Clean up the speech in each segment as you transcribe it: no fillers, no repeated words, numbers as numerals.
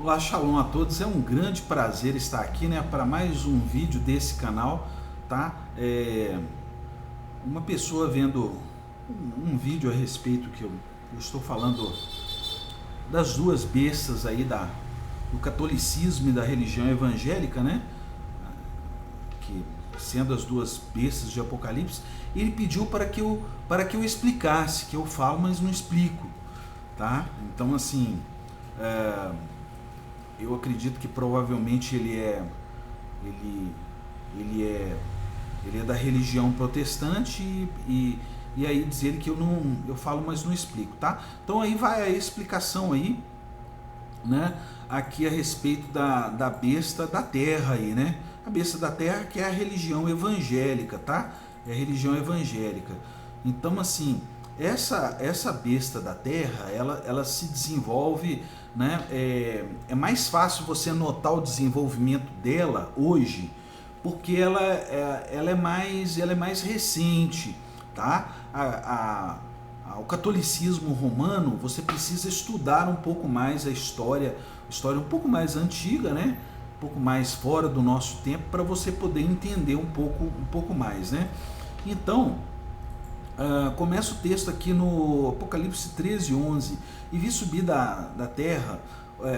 Olá, shalom a todos. É um grande prazer estar aqui, né, para mais um vídeo desse canal, tá? Uma pessoa vendo um vídeo a respeito que eu estou falando das duas bestas aí do catolicismo e da religião evangélica, né? Que sendo as duas bestas de Apocalipse, ele pediu para que eu explicasse, que eu falo, mas não explico, tá? Então, assim, eu acredito que provavelmente ele é da religião protestante e aí diz ele que eu falo, mas não explico, tá? Então aí vai a explicação aí, né? Aqui a respeito da besta da terra aí, né? A besta da terra, que é a religião evangélica, tá? É a religião evangélica. Então, assim, essa besta da terra, ela se desenvolve, né? É mais fácil você notar o desenvolvimento dela hoje, porque ela é mais recente, tá? O catolicismo romano, você precisa estudar um pouco mais a história um pouco mais antiga, né? Um pouco mais fora do nosso tempo, para você poder entender um pouco mais, né? Então, começa o texto aqui no Apocalipse 13:11. E vi subir da terra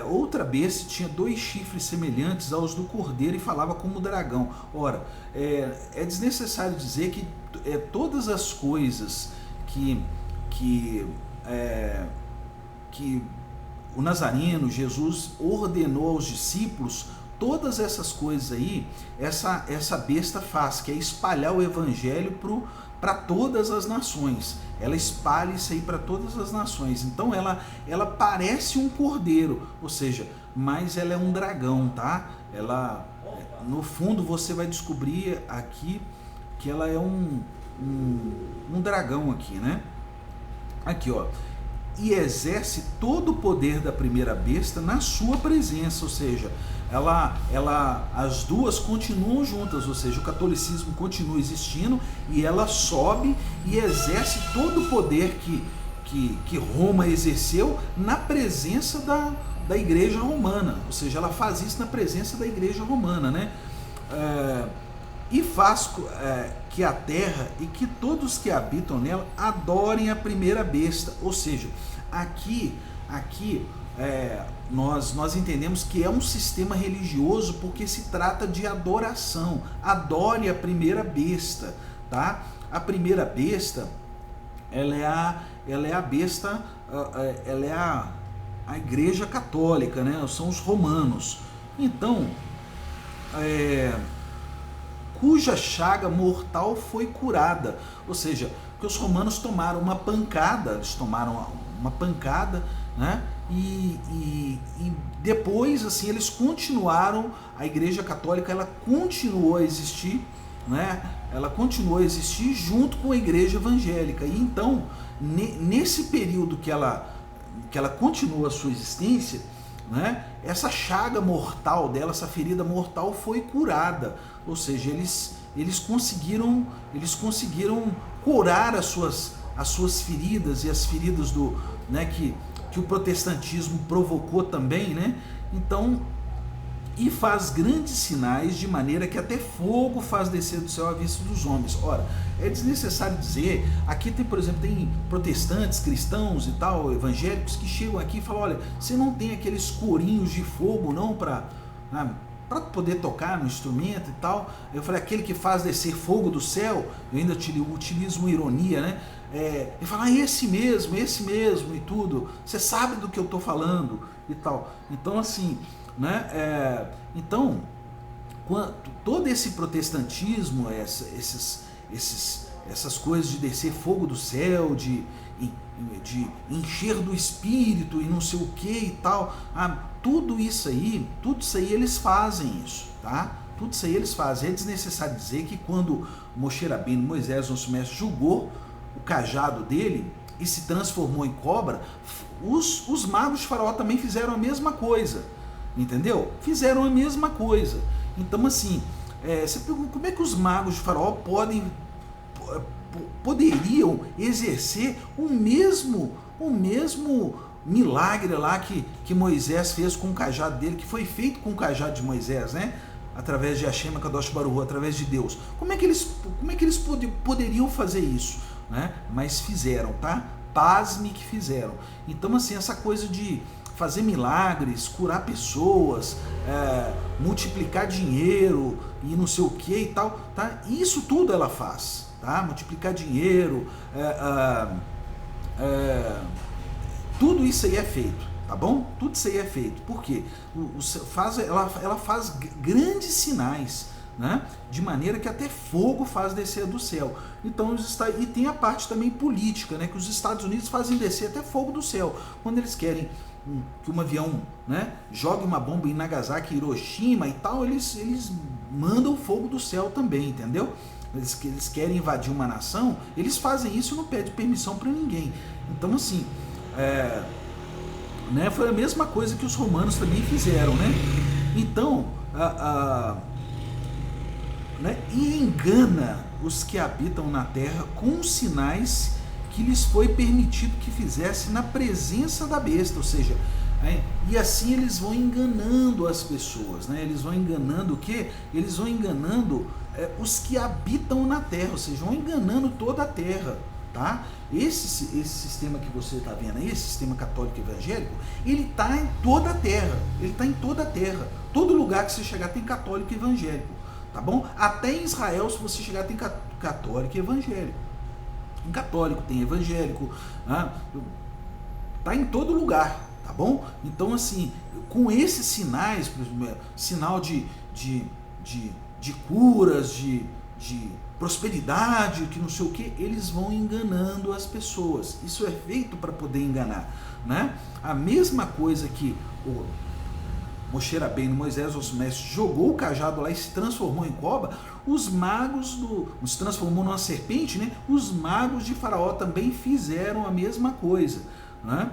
outra besta, tinha 2 chifres semelhantes aos do cordeiro e falava como dragão. Ora, é desnecessário dizer que todas as coisas que o Nazareno, Jesus, ordenou aos discípulos, todas essas coisas aí, essa besta faz, que é espalhar o evangelho para todas as nações. Ela espalha isso aí para todas as nações. Então ela parece um cordeiro, ou seja, mas ela é um dragão, tá? Ela, no fundo, você vai descobrir aqui que ela é um dragão aqui, né? Aqui, ó. E exerce todo o poder da primeira besta na sua presença, ou seja, as duas continuam juntas, ou seja, o catolicismo continua existindo e ela sobe e exerce todo o poder que Roma exerceu na presença da igreja romana, ou seja, ela faz isso na presença da igreja romana, né? E faz que a terra e que todos que habitam nela adorem a primeira besta. Ou seja, aqui nós entendemos que é um sistema religioso porque se trata de adoração. Adore a primeira besta, tá? A primeira besta, ela é a besta, ela é a igreja católica, né? São os romanos. Então, cuja chaga mortal foi curada, ou seja, que os romanos tomaram uma pancada, né? E depois, assim, eles continuaram, a igreja católica, ela continuou a existir, né? Ela continuou a existir junto com a igreja evangélica. E então, nesse período que ela continua a sua existência, né? Essa chaga mortal dela, essa ferida mortal foi curada, ou seja, eles conseguiram curar as suas feridas e as feridas né, que o protestantismo provocou também, né? Então, e faz grandes sinais, de maneira que até fogo faz descer do céu à vista dos homens. Ora, é desnecessário dizer, aqui tem, por exemplo, tem protestantes, cristãos e tal, evangélicos, que chegam aqui e falam, olha, você não tem aqueles corinhos de fogo não para poder tocar no instrumento e tal? Eu falei, aquele que faz descer fogo do céu, eu ainda utilizo uma ironia, né? Ele fala, esse mesmo e tudo, você sabe do que eu estou falando e tal. Então, assim, né? Então, todo esse protestantismo, essas coisas de descer fogo do céu, de encher do espírito e não sei o que e tal, tudo isso aí eles fazem isso, tá? Tudo isso aí eles fazem. É desnecessário dizer que quando Moshe Rabbeinu, Moisés, nosso mestre, julgou o cajado dele e se transformou em cobra, os magos de Faraó também fizeram a mesma coisa. Entendeu? Fizeram a mesma coisa. Então, assim, você pergunta, como é que os magos de Faraó poderiam exercer o mesmo milagre lá que Moisés fez com o cajado dele, que foi feito com o cajado de Moisés, né? Através de Hashem Kadosh Baruch Hu, através de Deus. Como é que eles poderiam fazer isso? Né? Mas fizeram, tá? Pasme que fizeram. Então, assim, essa coisa de fazer milagres, curar pessoas, multiplicar dinheiro e não sei o que e tal, tá? Isso tudo ela faz, tá? Multiplicar dinheiro, tudo isso aí é feito, tá bom? Tudo isso aí é feito. Por quê? Ela faz grandes sinais, né? De maneira que até fogo faz descer do céu. Então, e tem a parte também política, né? Que os Estados Unidos fazem descer até fogo do céu. Quando eles querem que um avião, né, jogue uma bomba em Nagasaki, Hiroshima e tal, eles mandam fogo do céu também, entendeu? Eles querem invadir uma nação, eles fazem isso e não pedem permissão para ninguém. Então, assim, né, foi a mesma coisa que os romanos também fizeram, né? Então, né, e engana os que habitam na terra com os sinais que lhes foi permitido que fizesse na presença da besta, ou seja, e assim eles vão enganando as pessoas, né? Eles vão enganando o quê? Eles vão enganando os que habitam na terra, ou seja, vão enganando toda a terra, tá? Esse sistema que você está vendo aí, esse sistema católico evangélico, ele está em toda a terra, ele está em toda a terra, todo lugar que você chegar tem católico evangélico, tá bom? Até em Israel, se você chegar, tem católico evangélico. Em católico tem evangélico, tá em todo lugar, tá bom? Então, assim, com esses sinais, sinal de curas, de prosperidade, que não sei o que, eles vão enganando as pessoas. Isso é feito para poder enganar, né? A mesma coisa que o Moshe Rabbeinu, Moisés, os mestres, jogou o cajado lá e se transformou em cobra, os magos se transformou numa serpente, né? Os magos de Faraó também fizeram a mesma coisa, né?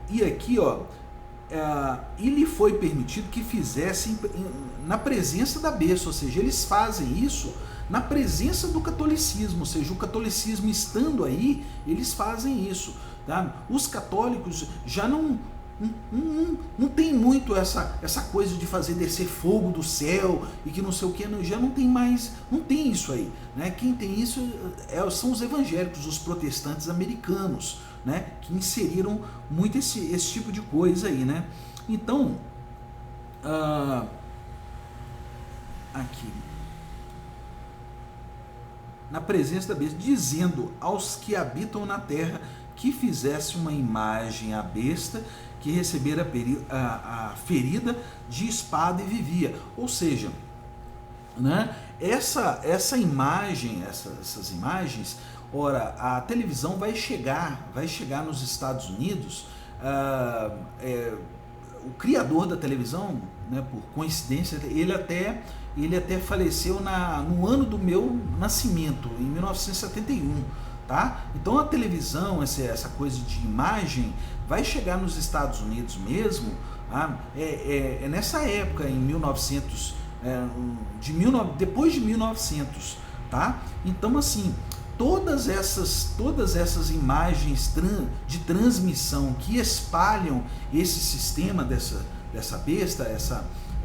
E aqui, ó, e lhe foi permitido que fizessem na presença da besta, ou seja, eles fazem isso na presença do catolicismo, ou seja, o catolicismo estando aí, eles fazem isso. Tá? Os católicos já não tem muito essa coisa de fazer descer fogo do céu e que não sei o que, já não tem mais, não tem isso aí, né? Quem tem isso são os evangélicos, os protestantes americanos, né? Que inseriram muito esse tipo de coisa aí, né? Então, aqui, na presença da besta, dizendo aos que habitam na terra que fizesse uma imagem à besta que recebera a ferida de espada e vivia. Ou seja, né, essa imagem, essas imagens, ora, a televisão vai chegar nos Estados Unidos, o criador da televisão, né, por coincidência, ele até faleceu no ano do meu nascimento, em 1971. Tá? Então a televisão, essa coisa de imagem, vai chegar nos Estados Unidos mesmo, nessa época, em 1900, depois de 1900, tá? Então, assim, todas essas imagens de transmissão que espalham esse sistema dessa besta,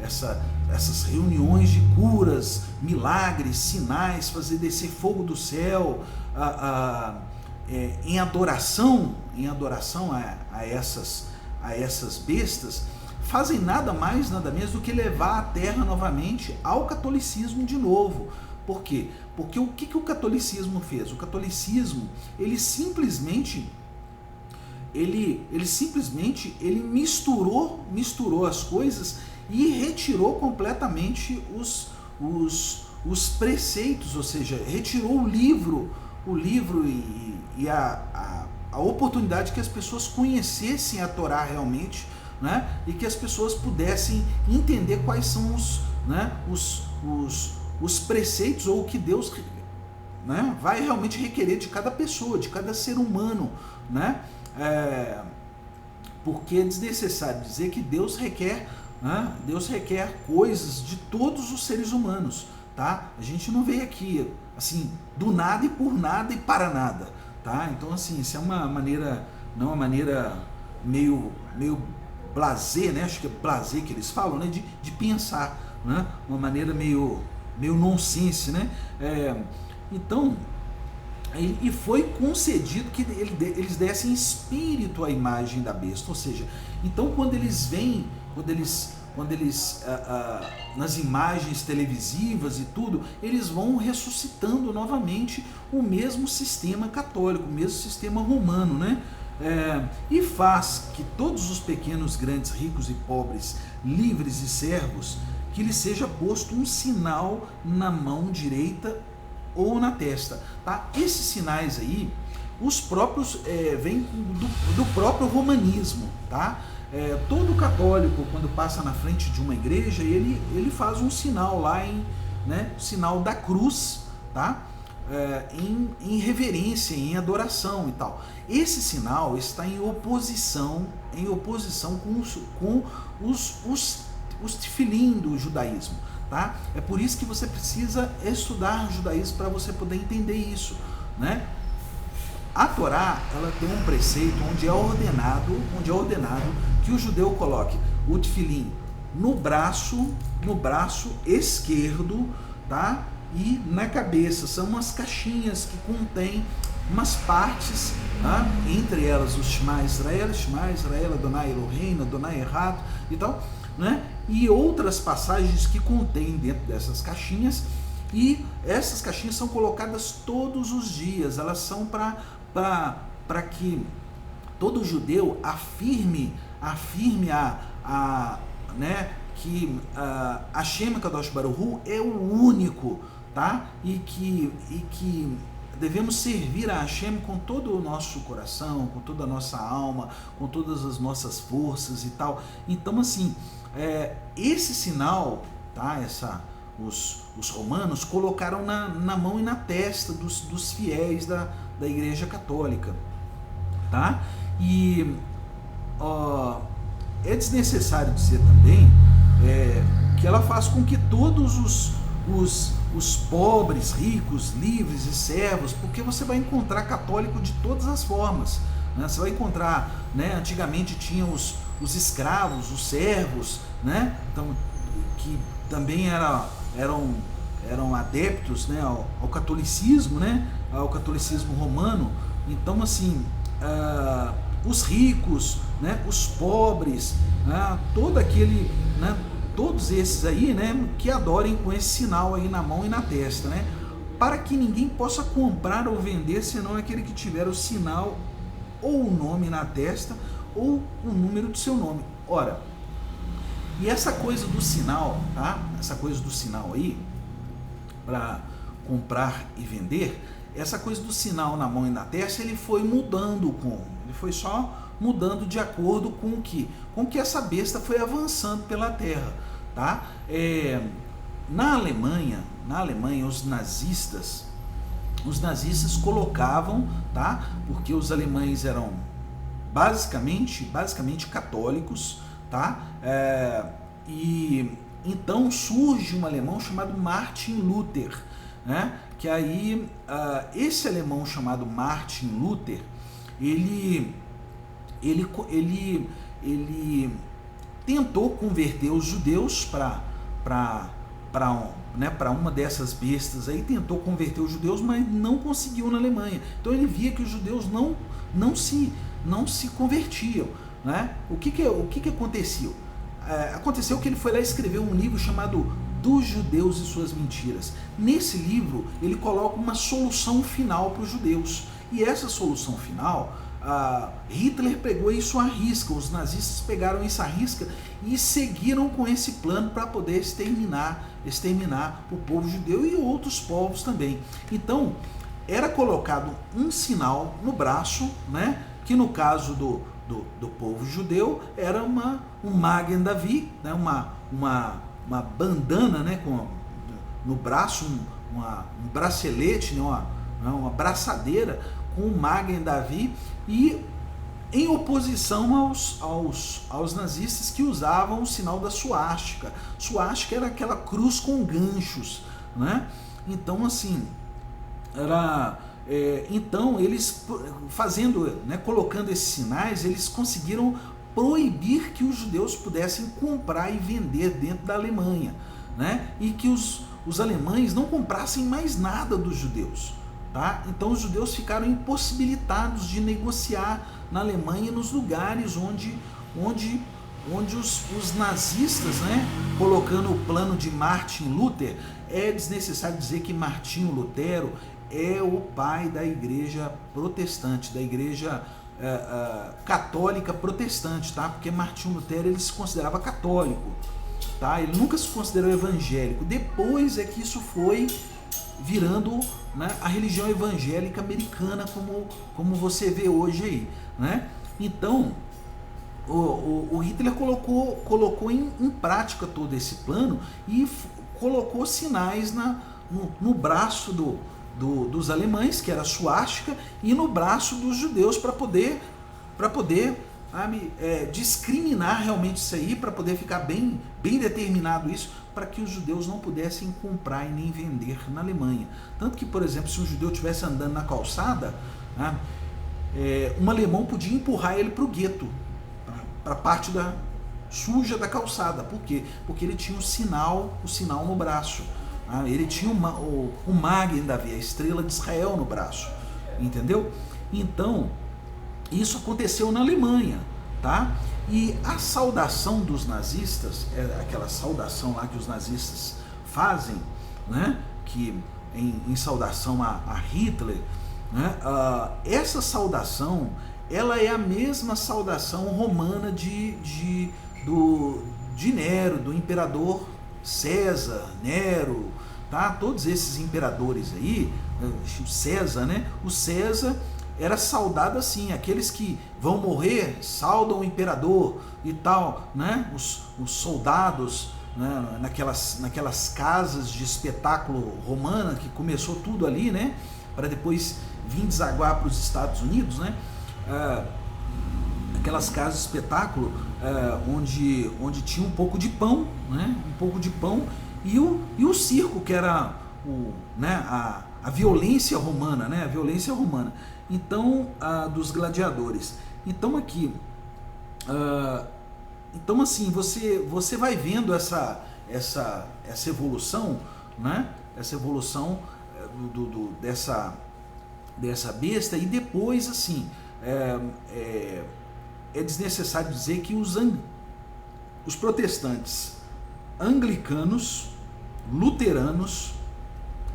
essas reuniões de curas, milagres, sinais, fazer descer fogo do céu, em adoração a essas bestas, fazem nada mais, nada menos do que levar a terra novamente ao catolicismo de novo. Por quê? Porque o que o catolicismo fez? O catolicismo, ele simplesmente misturou as coisas e retirou completamente os preceitos, ou seja, retirou o livro e a oportunidade que as pessoas conhecessem a Torá realmente, né? E que as pessoas pudessem entender quais são os preceitos ou o que Deus, né, vai realmente requerer de cada pessoa, de cada ser humano, né? Porque é desnecessário dizer que Deus requer coisas de todos os seres humanos, tá? A gente não veio aqui assim do nada e por nada e para nada, tá? Então assim, isso é uma maneira, não é uma maneira meio blasé, né? Acho que é blasé que eles falam, né? De pensar, né? Uma maneira meio nonsense, né? Então, e foi concedido que eles dessem espírito à imagem da besta, ou seja, então quando eles vêm, quando eles nas imagens televisivas e tudo, eles vão ressuscitando novamente o mesmo sistema católico, o mesmo sistema romano, né? E faz que todos os pequenos, grandes, ricos e pobres, livres e servos, que lhes seja posto um sinal na mão direita ou na testa, tá? Esses sinais aí, os próprios vêm do próprio romanismo, tá? Todo católico, quando passa na frente de uma igreja, ele faz um sinal lá, né? Sinal da cruz, tá? Em reverência, em adoração e tal. Esse sinal está em oposição com os tefilim do judaísmo, tá? É por isso que você precisa estudar judaísmo para você poder entender isso, né? A Torá, ela tem um preceito onde é ordenado que o judeu coloque o tefilim no braço esquerdo, tá? E na cabeça. São umas caixinhas que contêm umas partes, tá? Entre elas o Shema Israel, Adonai Eloheinu, Adonai Echad e tal, né? E outras passagens que contêm dentro dessas caixinhas, e essas caixinhas são colocadas todos os dias. Elas são para que todo judeu afirme né, que Hashem Kadosh Baruch Hu é o único, tá? E que devemos servir a Hashem com todo o nosso coração, com toda a nossa alma, com todas as nossas forças e tal. Então, assim, esse sinal, tá? Os romanos colocaram na mão e na testa dos fiéis da Igreja Católica, tá? E é desnecessário dizer também que ela faz com que todos os pobres, ricos, livres e servos, porque você vai encontrar católico de todas as formas, né? Você vai encontrar, né? Antigamente tinha os escravos, os servos, né? Então, que também eram adeptos, né? ao catolicismo, né? Ao catolicismo romano. Então, assim, os ricos, né? Os pobres, né? Todos esses aí, né? Que adorem com esse sinal aí na mão e na testa, né? Para que ninguém possa comprar ou vender, senão aquele que tiver o sinal ou o nome na testa ou o número do seu nome. Ora, e essa coisa do sinal, tá? Essa coisa do sinal aí, para comprar e vender, essa coisa do sinal na mão e na testa, ele foi mudando ele foi só mudando de acordo com que essa besta foi avançando pela terra, tá? Na Alemanha, os nazistas colocavam, tá? Porque os alemães eram basicamente católicos, tá? E então surge um alemão chamado Martin Luther, né? Que aí esse alemão chamado Martin Luther, ele tentou converter os judeus para uma dessas bestas aí, tentou converter os judeus, mas não conseguiu na Alemanha. Então ele via que os judeus não se convertiam, né? O que aconteceu? Aconteceu que ele foi lá escrever um livro chamado Dos Judeus e Suas Mentiras. Nesse livro ele coloca uma solução final para os judeus, e essa solução final, Hitler pegou isso à risca, os nazistas pegaram isso à risca e seguiram com esse plano para poder exterminar o povo judeu e outros povos também. Então era colocado um sinal no braço, né, que no caso do povo judeu era um Magen David, né, uma bandana, né, no braço, um bracelete, né, uma braçadeira com o Magen David, e em oposição aos nazistas que usavam o sinal da suástica. Suástica era aquela cruz com ganchos, né? Então, assim, Então eles fazendo, né, colocando esses sinais, eles conseguiram proibir que os judeus pudessem comprar e vender dentro da Alemanha, né? E que os alemães não comprassem mais nada dos judeus, tá? Então os judeus ficaram impossibilitados de negociar na Alemanha, nos lugares onde os nazistas, né, colocando o plano de Martin Luther. É desnecessário dizer que Martinho Lutero é o pai da igreja protestante, da igreja católica protestante, tá? Porque Martinho Lutero, ele se considerava católico, tá? Ele nunca se considerou evangélico. Depois é que isso foi virando, né, a religião evangélica americana, como você vê hoje aí, né? Então o Hitler colocou em prática todo esse plano e colocou sinais no braço dos alemães, que era a suástica, e no braço dos judeus, para poder discriminar realmente isso aí, para poder ficar bem determinado isso, para que os judeus não pudessem comprar e nem vender na Alemanha. Tanto que, por exemplo, se um judeu estivesse andando na calçada, né, um alemão podia empurrar ele para o gueto, para a parte suja da calçada. Por quê? Porque ele tinha o sinal no braço. Ele tinha o Magen Davi, a estrela de Israel no braço, entendeu? Então, isso aconteceu na Alemanha, tá? E a saudação dos nazistas, aquela saudação lá que os nazistas fazem, né? Que em saudação a Hitler, né? Essa saudação, ela é a mesma saudação romana de Nero, do imperador César, Nero, tá? Todos esses imperadores aí, o César, né? O César era saudado assim, aqueles que vão morrer saudam o imperador e tal, né? Os soldados, né? naquelas casas de espetáculo romana, que começou tudo ali, né? Para depois vir desaguar para os Estados Unidos, né? Aquelas casas de espetáculo onde tinha um pouco de pão, né? Um pouco de pão e o circo, que era a violência romana, né? A violência romana. Então, dos gladiadores. Então aqui, então assim, você vai vendo essa evolução, né? Essa evolução dessa besta, e depois assim é desnecessário dizer que os protestantes anglicanos, luteranos,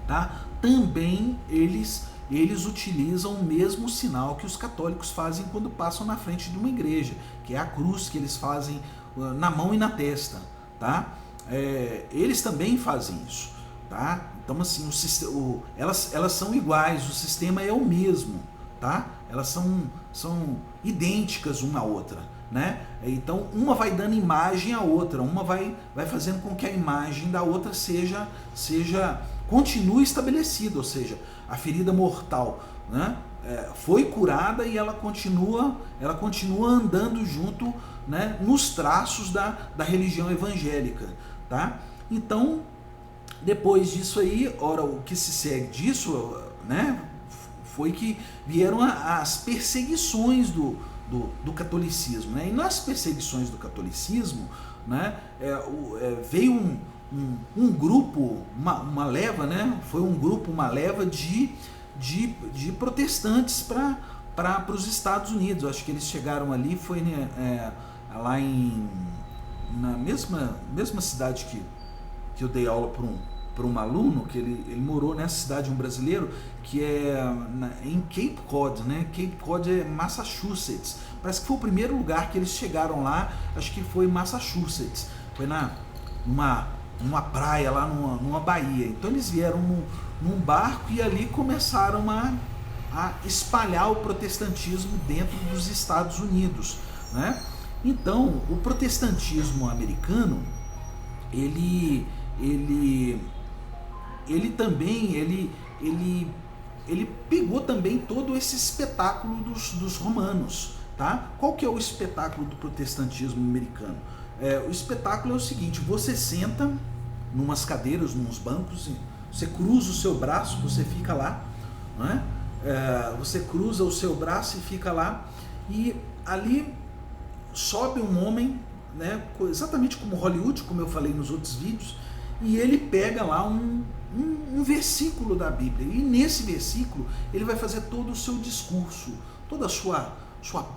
tá? Também eles utilizam o mesmo sinal que os católicos fazem quando passam na frente de uma igreja, que é a cruz que eles fazem na mão e na testa, tá? Eles também fazem isso, tá? Então assim, elas são iguais, o sistema é o mesmo, tá? Elas são idênticas uma à outra, né? Então uma vai dando imagem à outra, uma vai fazendo com que a imagem da outra continue estabelecida, ou seja, a ferida mortal, né, foi curada e ela continua andando junto, né, nos traços da religião evangélica, tá? Então, depois disso aí, ora, o que se segue disso, né, foi que vieram as perseguições do catolicismo, né? E nas perseguições do catolicismo, né, veio um grupo, uma leva, né? Foi uma leva de protestantes para os Estados Unidos. Eu acho que eles chegaram ali, foi lá na mesma cidade que eu dei aula para um aluno, que ele morou nessa cidade, um brasileiro, que é em Cape Cod, né? Cape Cod é Massachusetts. Parece que foi o primeiro lugar que eles chegaram lá, acho que foi Massachusetts. Foi numa praia lá, numa baía. Então eles vieram num barco e ali começaram a espalhar o protestantismo dentro dos Estados Unidos, né? Então o protestantismo americano, ele pegou também todo esse espetáculo dos romanos, tá? Qual que é o espetáculo do protestantismo americano? O espetáculo é o seguinte: você senta numas cadeiras, nos bancos, você cruza o seu braço, você fica lá, né? você cruza o seu braço e fica lá, e ali sobe um homem, né, exatamente como Hollywood, como eu falei nos outros vídeos, e ele pega lá um versículo da Bíblia, e nesse versículo ele vai fazer todo o seu discurso, toda a sua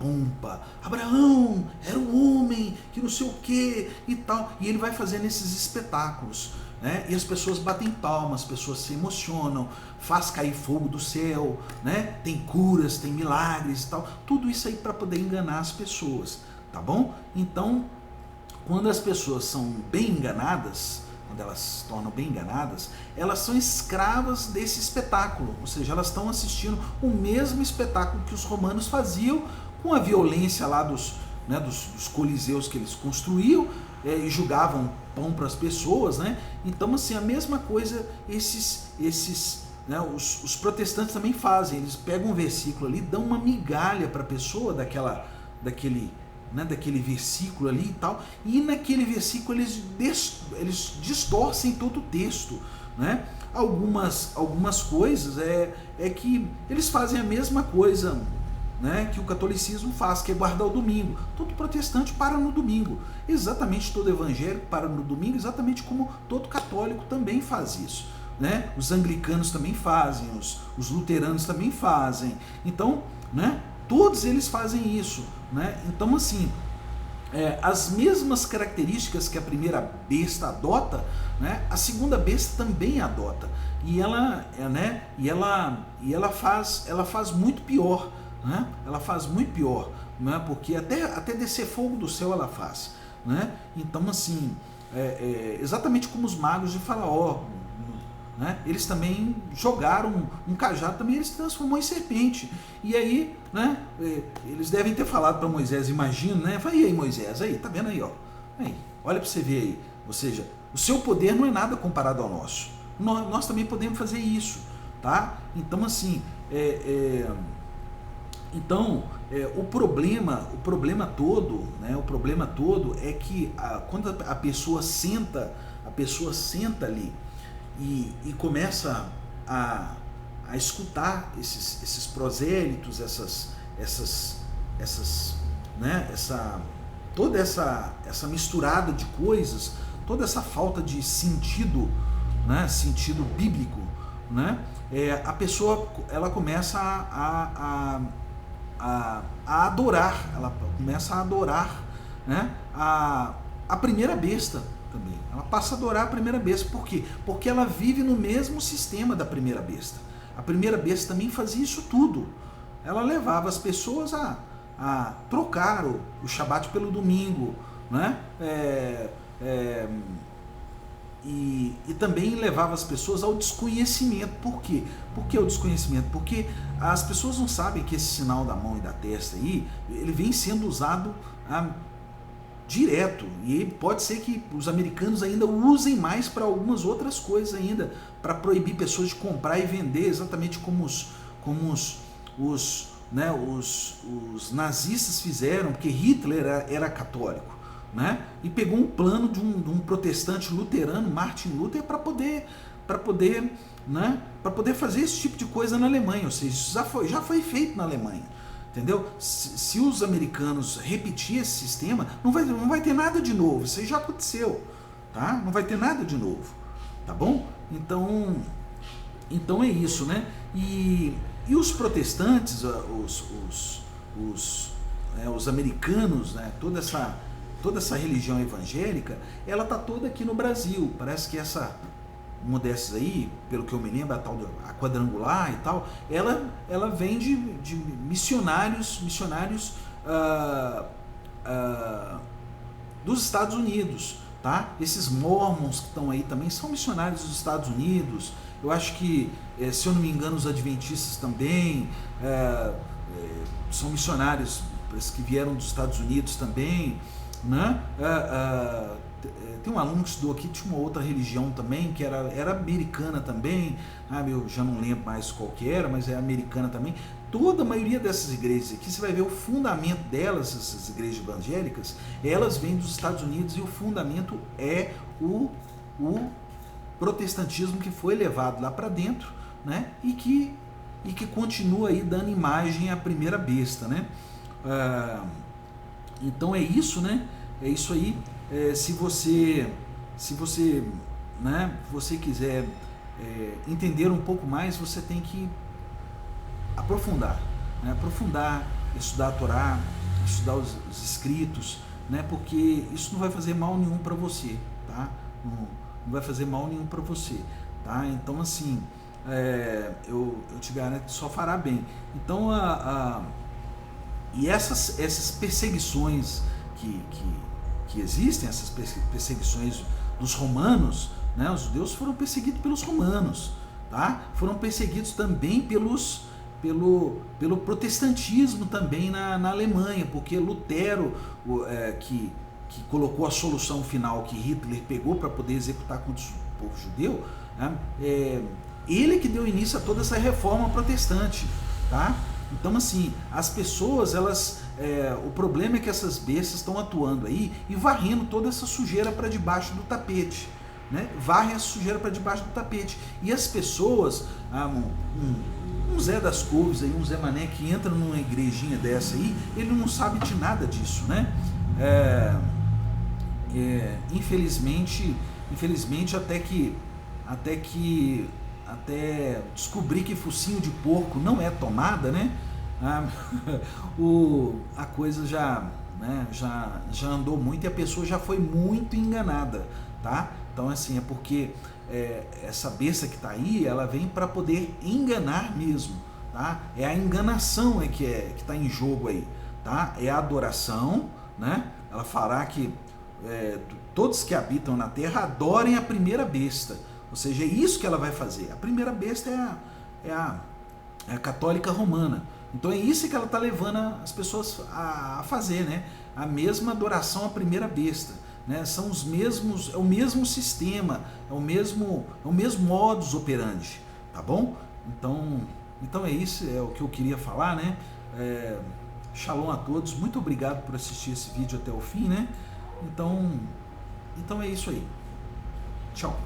pompa. Abraão era um homem que não sei o que e tal, e ele vai fazendo esses espetáculos, né? E as pessoas batem palmas, as pessoas se emocionam, faz cair fogo do céu, né? Tem curas, tem milagres e tal, tudo isso aí para poder enganar as pessoas, tá bom? Então, quando as pessoas são bem enganadas, quando elas se tornam bem enganadas, elas são escravas desse espetáculo, ou seja, elas estão assistindo o mesmo espetáculo que os romanos faziam, com a violência lá dos coliseus que eles construíam, e julgavam pão para as pessoas, né? Então, assim, a mesma coisa né, os protestantes também fazem, eles pegam um versículo ali, dão uma migalha para a pessoa daquele versículo ali e tal, e naquele versículo eles distorcem todo o texto, né? Algumas coisas é que eles fazem a mesma coisa, né, que o catolicismo faz, que é guardar o domingo. Todo protestante para no domingo, exatamente, todo evangélico para no domingo, exatamente como todo católico também faz isso, né? Os anglicanos também fazem, os luteranos também fazem, então, né, todos eles fazem isso, né? Então, assim, as mesmas características que a primeira besta adota, né, a segunda besta também adota, e ela faz muito pior, né? Ela faz muito pior, né? Porque até descer fogo do céu ela faz, né? Então, assim, exatamente como os magos de Faraó, né? Eles também jogaram um cajado, também ele se transformou em serpente. E aí, né, eles devem ter falado para Moisés, imagino, né? Fala, e aí, Moisés, aí, tá vendo aí, ó? Aí, olha para você ver aí. Ou seja, o seu poder não é nada comparado ao nosso. Nós também podemos fazer isso, tá? Então, assim, o problema todo, né? O problema todo é que quando a pessoa senta ali e começa a escutar esses prosélitos, né, toda essa misturada de coisas, toda essa falta de sentido, né, sentido bíblico, né, a pessoa ela começa a adorar, né, a primeira besta também. Ela passa a adorar a primeira besta. Por quê? Porque ela vive no mesmo sistema da primeira besta. A primeira besta também fazia isso tudo. Ela levava as pessoas a trocar o Shabat pelo domingo, né? E também levava as pessoas ao desconhecimento. Por quê? Por que o desconhecimento? Porque as pessoas não sabem que esse sinal da mão e da testa aí, ele vem sendo usado direto, e pode ser que os americanos ainda usem mais para algumas outras coisas ainda, para proibir pessoas de comprar e vender, exatamente como os nazistas fizeram, porque Hitler era católico, né? E pegou um plano de um protestante luterano, Martin Luther, para poder fazer esse tipo de coisa na Alemanha, ou seja, isso já foi feito na Alemanha. Entendeu? Se os americanos repetirem esse sistema, não vai ter nada de novo. Isso aí já aconteceu, tá? Não vai ter nada de novo, tá bom? Então é isso, né? E os protestantes, os americanos, né? Toda essa religião evangélica, ela tá toda aqui no Brasil. Parece que uma dessas aí, pelo que eu me lembro, a quadrangular e tal, ela vem de missionários dos Estados Unidos, tá? Esses mormons que estão aí também são missionários dos Estados Unidos. Eu acho que, se eu não me engano, os adventistas também são missionários que vieram dos Estados Unidos também, né? Tem um aluno que estudou aqui, tinha uma outra religião também, que era americana também, eu já não lembro mais qual que era, mas é americana também. Toda a maioria dessas igrejas aqui, você vai ver o fundamento delas, essas igrejas evangélicas, elas vêm dos Estados Unidos, e o fundamento é o protestantismo que foi levado lá para dentro, né? E que e que continua aí dando imagem à primeira besta, né? Então é isso, né? É isso aí. Se você né, você quiser entender um pouco mais, você tem que aprofundar, né? Aprofundar, estudar a Torá, estudar os escritos, né? Porque isso não vai fazer mal nenhum para você, tá? Não vai fazer mal nenhum para você, tá? Então assim, eu te garanto que só fará bem. Então e essas perseguições que existem, essas perseguições dos romanos, né? Os judeus foram perseguidos pelos romanos, tá? Foram perseguidos também pelo protestantismo também na Alemanha, porque Lutero, que colocou a solução final que Hitler pegou para poder executar contra o povo judeu, né? Ele que deu início a toda essa reforma protestante, tá? Então assim, as pessoas, o problema é que essas bestas estão atuando aí e varrendo toda essa sujeira para debaixo do tapete, né? Varrem a sujeira para debaixo do tapete. E as pessoas, um Zé das Couves aí, um Zé Mané que entra numa igrejinha dessa aí, ele não sabe de nada disso, né? Infelizmente até descobrir que focinho de porco não é tomada, né? A coisa já andou muito e a pessoa já foi muito enganada, tá? Então assim, é porque essa besta que está aí, ela vem para poder enganar mesmo, tá? É a enganação que está em jogo aí, tá? É a adoração, né? Ela fará que todos que habitam na terra adorem a primeira besta, ou seja, é isso que ela vai fazer. A primeira besta é a católica romana. Então é isso que ela está levando as pessoas a fazer, né? A mesma adoração à primeira besta, né? São os mesmos, é o mesmo sistema, é o mesmo modus operandi, tá bom? Então é isso, é o que eu queria falar, né? Shalom a todos, muito obrigado por assistir esse vídeo até o fim, né? Então é isso aí. Tchau.